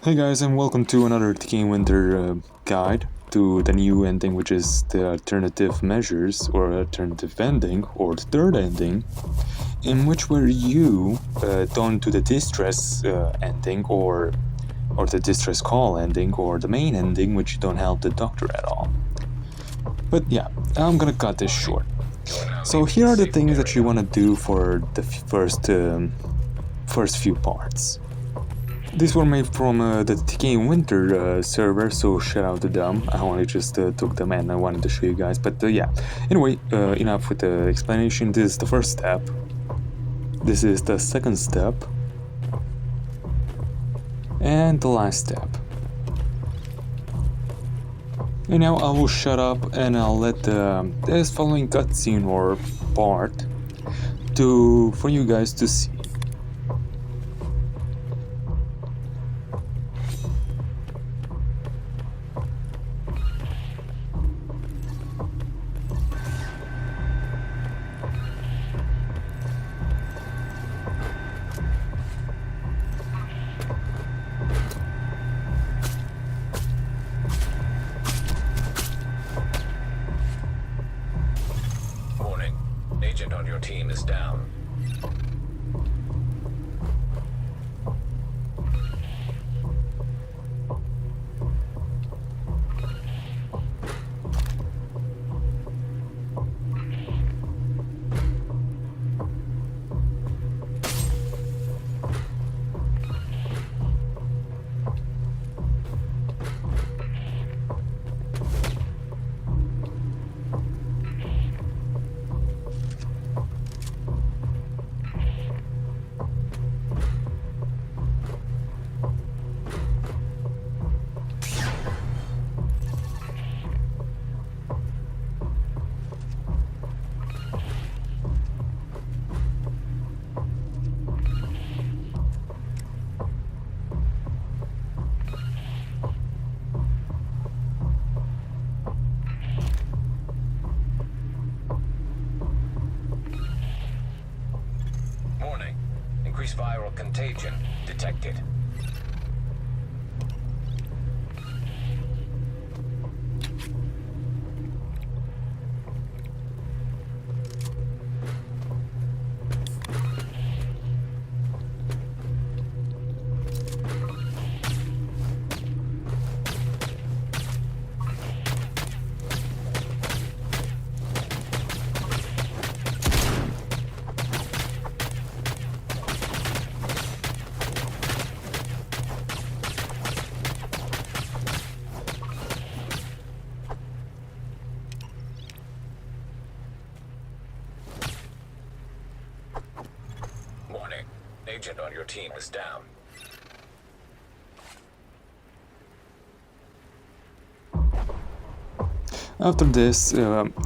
Hey guys, and welcome to another Decaying Winter guide to the new ending, which is the alternative measures or alternative ending or the third ending, in which where you don't do the distress ending or the distress call ending or the main ending, which you don't help the doctor at all. But yeah, I'm gonna cut this short. So here are the things that you want to do for the first few parts. These were made from the Decaying Winter server, so shout out to them. I only just took them and I wanted to show you guys, but yeah. Anyway, enough with the explanation. This is the first step. This is the second step. And the last step. And now I will shut up and I'll let this following cutscene or part for you guys to see. Agent on your team is down. Increased viral contagion detected. Agent on your team is down. After this,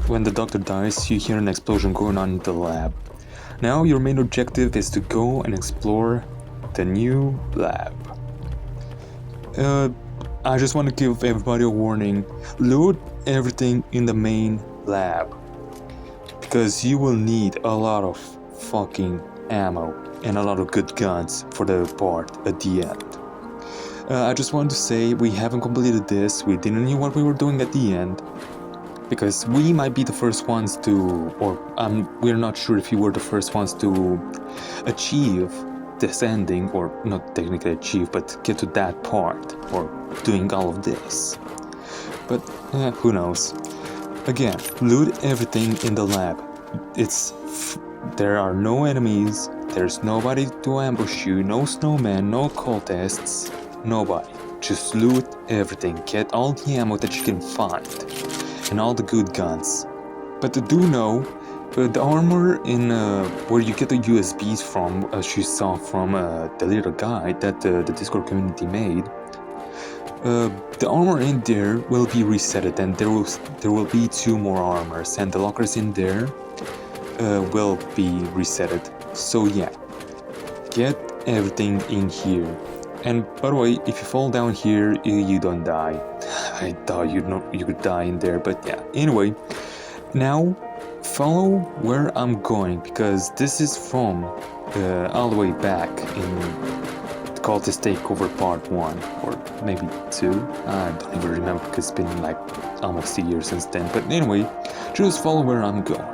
when the doctor dies, you hear an explosion going on in the lab. Now your main objective is to go and explore the new lab. I just want to give everybody a warning. Loot everything in the main lab, because you will need a lot of fucking ammo and a lot of good guns for the part at the end. I just wanted to say we haven't completed this. We didn't know what we were doing at the end, because we might be the first ones to, or we're not sure if you were the first ones to achieve this ending, or not technically achieve, but get to that part, or doing all of this. But who knows. Again, loot everything in the lab. There are no enemies, there's nobody to ambush you, no snowmen, no cultists, nobody. Just loot everything, get all the ammo that you can find, and all the good guns. But do know, the armor in where you get the USBs from, as you saw from the little guide that the Discord community made, the armor in there will be resetted, and there will be 2 more armors, and the lockers in there will be resetted. So yeah, get everything in here. And by the way, if you fall down here, you don't die. I thought you could die in there, but yeah. Anyway, now follow where I'm going, because this is from all the way back in Cultist Takeover Part 1, or maybe 2, I don't even remember because it's been like almost a year since then, but anyway, just follow where I'm going.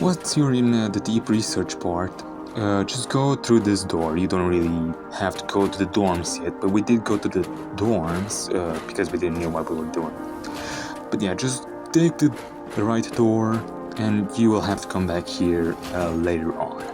Once you're in the deep research part, just go through this door. You don't really have to go to the dorms yet, but we did go to the dorms because we didn't know what we were doing. But yeah, just take the right door and you will have to come back here later on.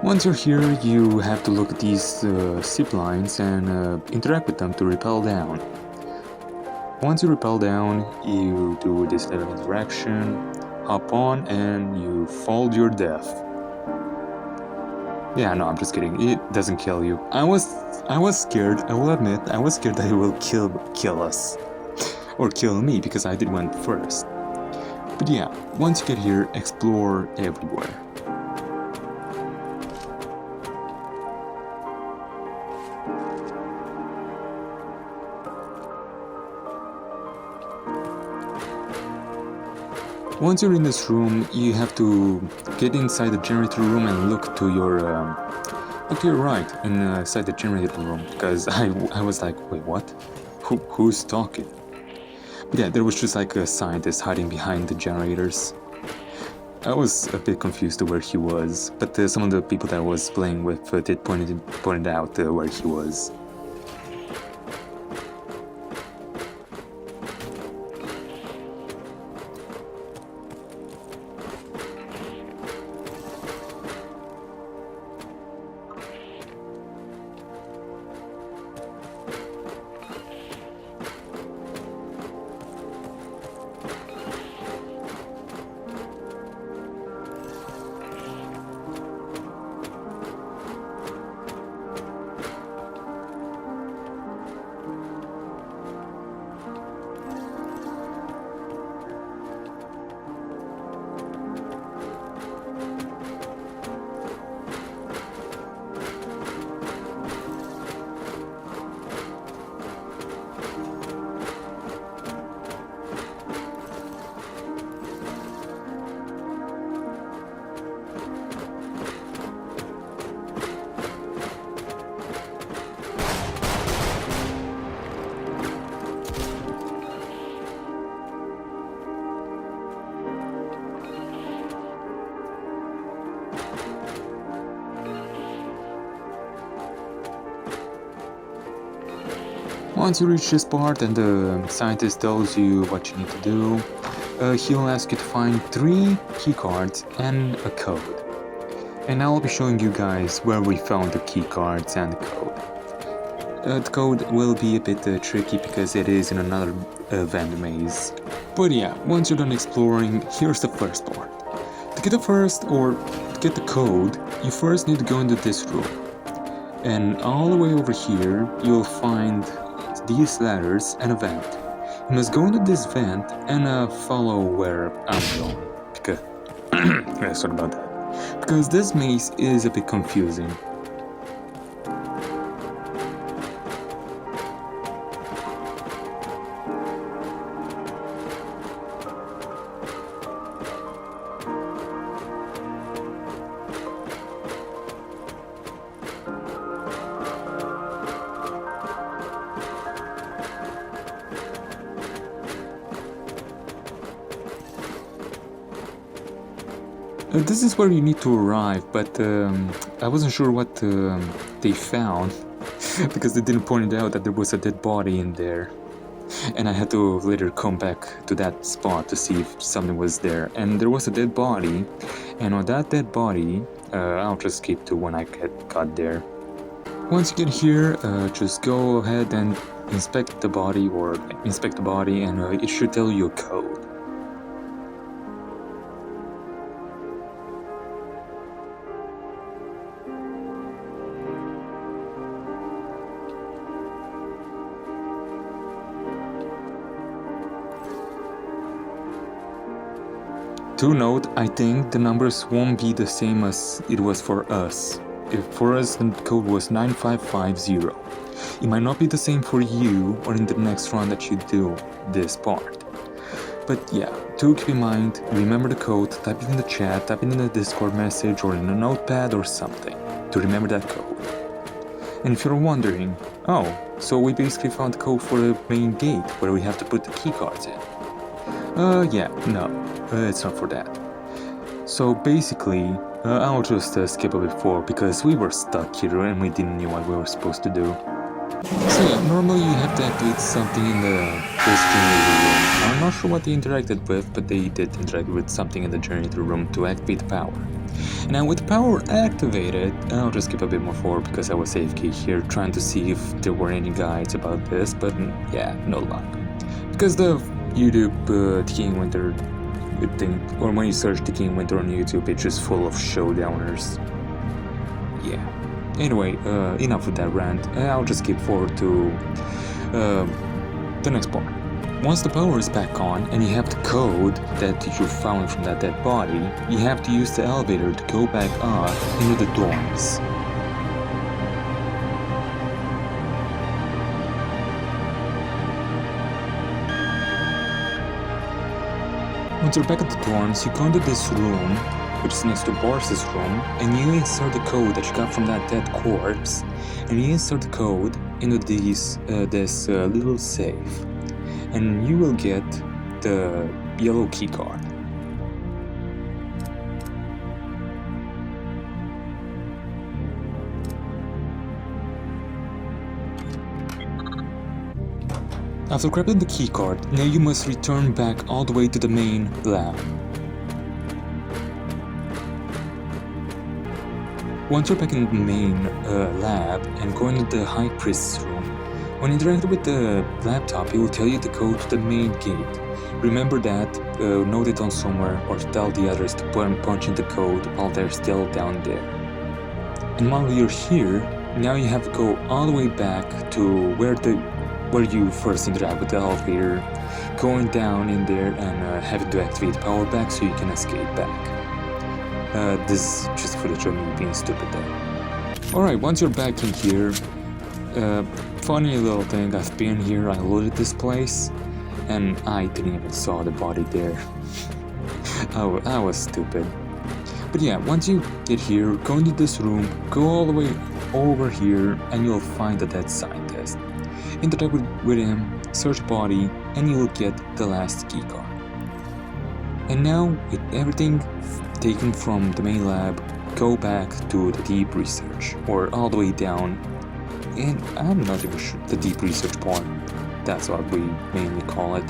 Once you're here, you have to look at these zip lines and interact with them to rappel down. Once you rappel down, you do this little interaction, hop on, and you fall to your death. Yeah, no, I'm just kidding. It doesn't kill you. I was scared. I will admit, I was scared that it will kill us, or kill me because I did went first. But yeah, once you get here, explore everywhere. Once you're in this room, you have to get inside the generator room and look to your right inside the generator room, because I was like, wait, what? Who's talking? But yeah, there was just like a scientist hiding behind the generators. I was a bit confused to where he was, but some of the people that I was playing with did pointed out where he was. Once you reach this part and the scientist tells you what you need to do, he'll ask you to find 3 keycards and a code. And I'll be showing you guys where we found the keycards and the code. The code will be a bit tricky because it is in another vent maze. But yeah, once you're done exploring, here's the first part. To get the first, or to get the code, you first need to go into this room. And all the way over here, you'll find these ladders and a vent. You must go into this vent and follow where I'm going. Because, sorry about that. Because this maze is a bit confusing. This is where you need to arrive, but I wasn't sure what they found because they didn't point out that there was a dead body in there, and I had to later come back to that spot to see if something was there, and there was a dead body, and on that dead body, I'll just skip to when I got there. Once you get here, just go ahead and inspect the body, and it should tell you a code. To note, I think the numbers won't be the same as it was for us. If for us the code was 9550. It might not be the same for you or in the next run that you do this part. But yeah, do keep in mind, remember the code, type it in the chat, type it in the Discord message or in a notepad or something to remember that code. And if you're wondering, oh, so we basically found the code for the main gate where we have to put the keycards in. Yeah, no, it's not for that. So basically, I'll just skip a bit forward because we were stuck here and we didn't know what we were supposed to do. So yeah, normally you have to activate something in this generator room. I'm not sure what they interacted with, but they did interact with something in the generator room to activate the power. And now with the power activated, I'll just skip a bit more forward because I was AFK here trying to see if there were any guides about this, but yeah, no luck. Because the YouTube Decaying Winter thing, or when you search Decaying Winter on YouTube, it's just full of showdowners. Yeah. Anyway, enough with that rant. I'll just skip forward to the next part. Once the power is back on and you have the code that you found from that dead body, you have to use the elevator to go back up into the dorms. Once you're back at the dorms, you go into this room, which is next to Boris's room, and you insert the code that you got from that dead corpse, and you insert the code into this little safe, and you will get the yellow keycard. After grabbing the keycard, now you must return back all the way to the main lab. Once you're back in the main lab and going into the High Priest's room, when you interact with the laptop, it will tell you the code to the main gate. Remember that, note it on somewhere, or tell the others to punch in the code while they're still down there. And while you're here, now you have to go all the way back to where you first interact with the elevator, going down in there and having to activate the power back so you can escape back. This is just footage of me being stupid there. Alright, once you're back in here, funny little thing, I've been here, I loaded this place, and I didn't even saw the body there. I was stupid. But yeah, once you get here, go into this room, go all the way over here, and you'll find the dead scientist. Interact with him, search body, and you will get the last keycard. And now, with everything taken from the main lab, go back to the deep research, or all the way down, and I'm not even sure, the deep research part, that's what we mainly call it.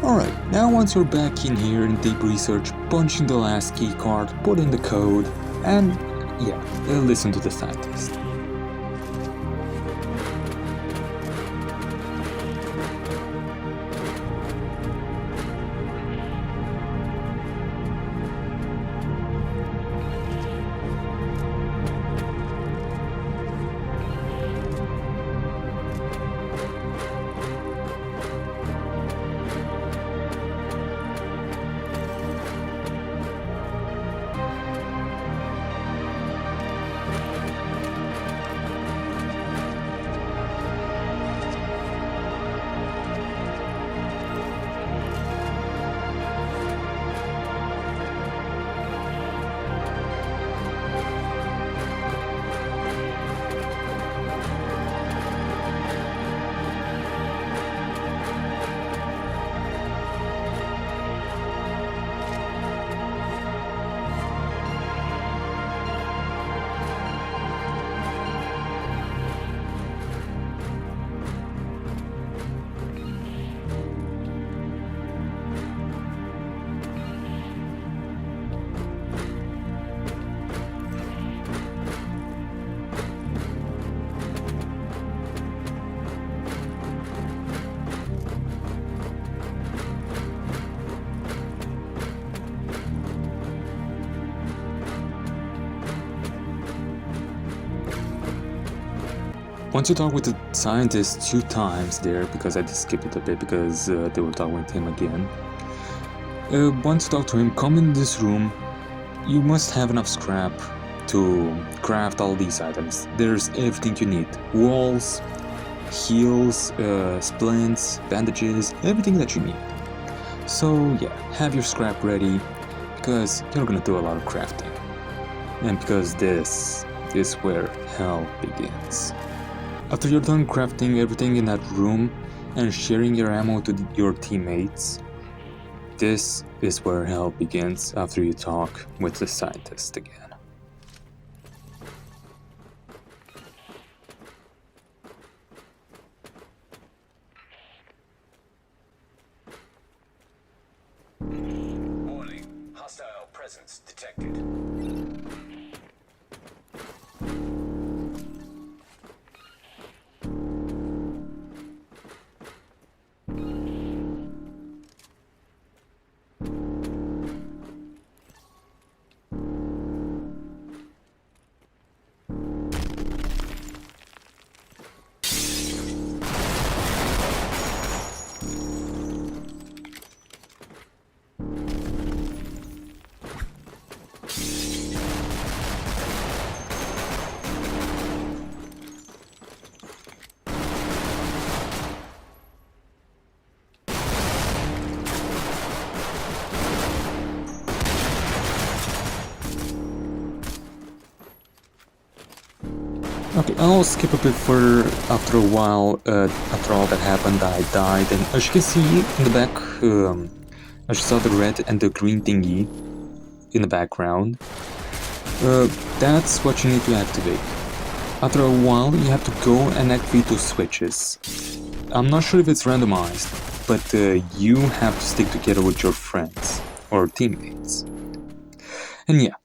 Alright, now once you're back in here in deep research, punch in the last keycard, put in the code, and yeah, listen to the scientist. Once you talk with the scientist 2 times there, because I just skipped it a bit because they were talking with him again. Once you talk to him, come in this room. You must have enough scrap to craft all these items. There's everything you need. Walls, heals, splints, bandages, everything that you need. So yeah, have your scrap ready, because you're gonna do a lot of crafting. And because this is where hell begins. After you're done crafting everything in that room and sharing your ammo to your teammates, this is where hell begins after you talk with the scientist again. Warning. Hostile presence detected. Okay, I'll skip a bit further. After a while, after all that happened, I died, and as you can see in the back, as you saw the red and the green thingy in the background, that's what you need to activate. After a while, you have to go and activate those switches. I'm not sure if it's randomized, but you have to stick together with your friends or teammates. And yeah,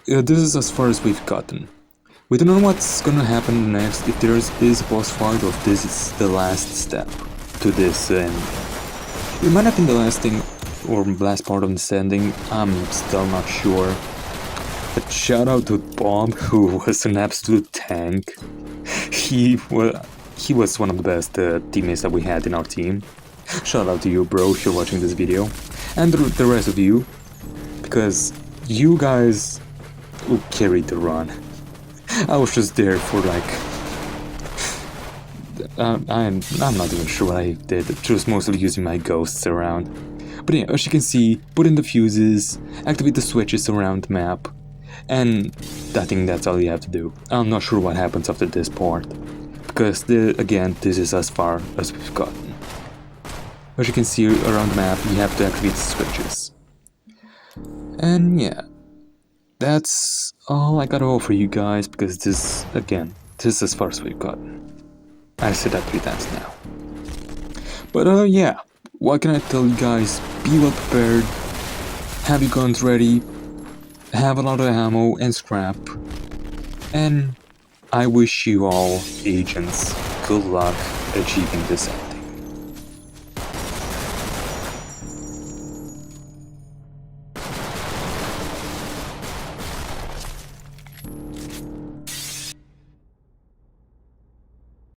this is as far as we've gotten. We don't know what's gonna happen next, if there is a boss fight or if this is the last step to this end. It might have been the last thing or last part of this ending, I'm still not sure. But shout out to Bob, who was an absolute tank. He was one of the best teammates that we had in our team. Shout out to you, bro, if you're watching this video. And the rest of you, because you guys who carried the run. I was just there for like... I'm not even sure what I did, just mostly using my ghosts around. But yeah, as you can see, put in the fuses, activate the switches around the map, and I think that's all you have to do. I'm not sure what happens after this part, because again, this is as far as we've gotten. As you can see around the map, you have to activate the switches. And yeah. That's all I gotta offer you guys, because this is as far as we've gotten. I said that 3 times now. But yeah, what can I tell you guys? Be well prepared, have your guns ready, have a lot of ammo and scrap, and I wish you all, agents, good luck achieving this end.